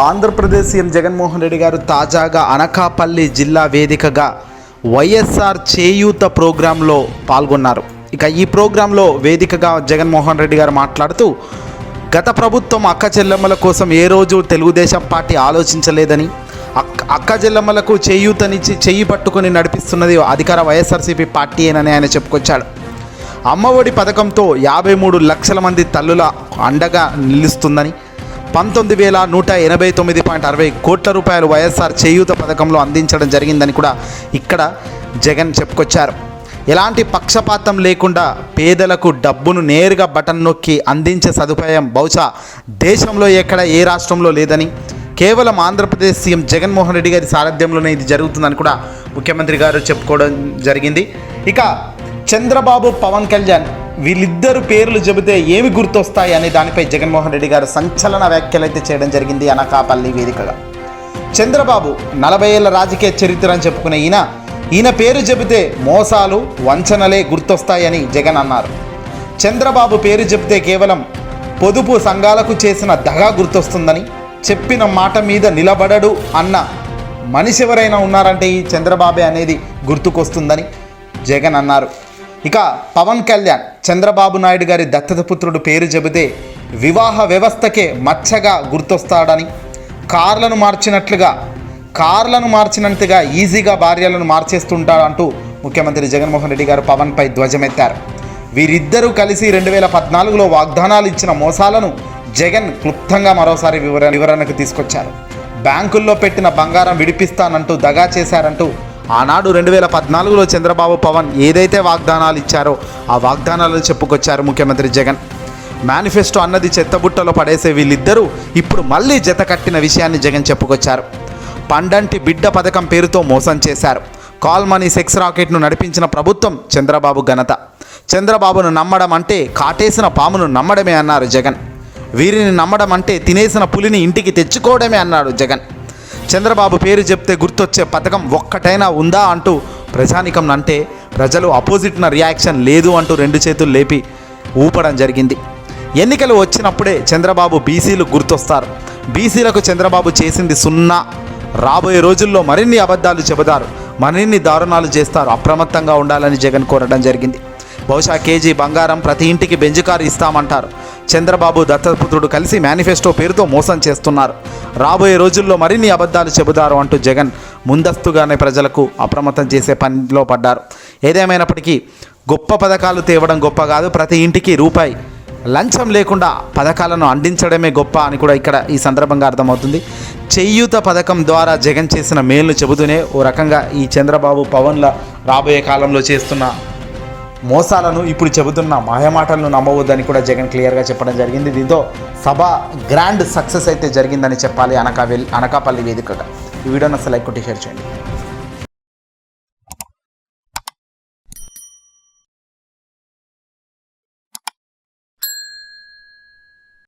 Andhra Pradesh CM Jaganmohan Reddy గారు తాజాగా అనకాపల్లి జిల్లా వేదికగా వైఎస్ఆర్ చేయూత ప్రోగ్రాంలో పాల్గొన్నారు. ఇక ఈ ప్రోగ్రాంలో వేదికగా జగన్మోహన్ రెడ్డి గారు మాట్లాడుతూ గత ప్రభుత్వం అక్క చెల్లెమ్మల కోసం ఏ రోజు తెలుగుదేశం పార్టీ ఆలోచించలేదని, అక్క చెల్లెమ్మలకు చేయూతనిచ్చి చెయ్యి పట్టుకొని నడిపిస్తున్నది అధికార వైఎస్ఆర్సీపీ పార్టీయేనని ఆయన చెప్పుకొచ్చాడు. అమ్మఒడి పథకంతో 53 లక్షల మంది తల్లుల అండగా నిలుస్తుందని, 19,189.60 కోట్ల రూపాయలు వైఎస్ఆర్ చేయూత పథకంలో అందించడం జరిగిందని కూడా ఇక్కడ జగన్ చెప్పుకొచ్చారు. ఎలాంటి పక్షపాతం లేకుండా పేదలకు డబ్బును నేరుగా బటన్ నొక్కి అందించే సదుపాయం బహుశా దేశంలో ఎక్కడ ఏ రాష్ట్రంలో లేదని, కేవలం ఆంధ్రప్రదేశ్ సీఎం జగన్మోహన్ రెడ్డి గారి సారథ్యంలోనే ఇది జరుగుతుందని కూడా ముఖ్యమంత్రి గారు చెప్పుకోవడం జరిగింది. ఇక చంద్రబాబు, పవన్ కళ్యాణ్ వీళ్ళిద్దరు పేర్లు చెబితే ఏమి గుర్తొస్తాయి అనే దానిపై జగన్మోహన్ రెడ్డి గారు సంచలన వ్యాఖ్యలు అయితే చేయడం జరిగింది అనకాపల్లి వేదికగా. చంద్రబాబు 40 ఏళ్ల రాజకీయ చరిత్ర అని చెప్పుకునే ఈయన పేరు చెబితే మోసాలు, వంచనలే గుర్తొస్తాయని జగన్ అన్నారు. చంద్రబాబు పేరు చెబితే కేవలం పొదుపు సంఘాలకు చేసిన దగా గుర్తొస్తుందని, చెప్పిన మాట మీద నిలబడడు అన్న మనిషి ఎవరైనా ఉన్నారంటే ఈ చంద్రబాబే అనేది గుర్తుకొస్తుందని జగన్ అన్నారు. ఇక పవన్ కళ్యాణ్ చంద్రబాబు నాయుడు గారి దత్తత పుత్రుడు పేరు చెబితే వివాహ వ్యవస్థకే మచ్చగా గుర్తొస్తాడని, కార్లను మార్చినట్టుగా ఈజీగా భార్యలను మార్చేస్తుంటాడంటూ ముఖ్యమంత్రి జగన్మోహన్ రెడ్డి గారు పవన్పై ధ్వజమెత్తారు. వీరిద్దరూ కలిసి 2014లో వాగ్దానాలు ఇచ్చిన మోసాలను జగన్ క్లుప్తంగా మరోసారి వివరణకు తీసుకొచ్చారు. బ్యాంకుల్లో పెట్టిన బంగారం విడిపిస్తానంటూ దగా చేశారంటూ ఆనాడు 2014లో చంద్రబాబు, పవన్ ఏదైతే వాగ్దానాలు ఇచ్చారో ఆ వాగ్దానాలు చెప్పుకొచ్చారు ముఖ్యమంత్రి జగన్. మేనిఫెస్టో అన్నది చెత్తబుట్టలో పడేసే వీళ్ళిద్దరూ ఇప్పుడు మళ్ళీ జత కట్టిన విషయాన్ని జగన్ చెప్పుకొచ్చారు. పండంటి బిడ్డ పథకం పేరుతో మోసం చేశారు. కాల్ మనీ సెక్స్ రాకెట్ను నడిపించిన ప్రభుత్వం చంద్రబాబు ఘనత. చంద్రబాబును నమ్మడం అంటే కాటేసిన పామును నమ్మడమే అన్నారు జగన్. వీరిని నమ్మడం అంటే తినేసిన పులిని ఇంటికి తెచ్చుకోవడమే అన్నాడు జగన్. చంద్రబాబు పేరు చెప్తే గుర్తొచ్చే పథకం ఒక్కటైనా ఉందా అంటూ ప్రజానికం అంటే ప్రజలు అపోజిట్న రియాక్షన్ లేదు అంటూ 2 చేతులు లేపి ఊపడం జరిగింది. ఎన్నికలు వచ్చినప్పుడే చంద్రబాబు బీసీలు గుర్తొస్తారు. బీసీలకు చంద్రబాబు చేసింది 0. రాబోయే రోజుల్లో మరిన్ని అబద్ధాలు చెబుతారు, మరిన్ని దారుణాలు చేస్తారు. అప్రమత్తంగా ఉండాలని జగన్ కోరడం జరిగింది. బహుశా కేజీ బంగారం, ప్రతి ఇంటికి బెంజ్ కారు ఇస్తామంటారు. చంద్రబాబు, దత్తపుత్రుడు కలిసి మేనిఫెస్టో పేరుతో మోసం చేస్తున్నారు. రాబోయే రోజుల్లో మరిన్ని అబద్ధాలు చెబుతారు అంటూ జగన్ ముందస్తుగానే ప్రజలకు అప్రమత్తం చేసే పనిలో పడ్డారు. ఏదేమైనప్పటికీ గొప్ప పథకాలు తేవడం గొప్ప కాదు, ప్రతి ఇంటికి రూపాయి లంచం లేకుండా పథకాలను అందించడమే గొప్ప అని కూడా ఇక్కడ ఈ సందర్భంగా అర్థమవుతుంది. చేయూత పథకం ద్వారా జగన్ చేసిన మేలును చెబుతూనే ఓ రకంగా ఈ చంద్రబాబు, పవన్ల రాబోయే కాలంలో చేస్తున్న మోసాలను, ఇప్పుడు చెబుతున్న మాయమాటలను నమ్మవద్దని కూడా జగన్ క్లియర్గా చెప్పడం జరిగింది. దీంతో సభ గ్రాండ్ సక్సెస్ అయితే జరిగిందని చెప్పాలి అనకాపల్లి వేదికగా. ఈ వీడియోని అసలు లైక్ కొట్టి షేర్ చేయండి.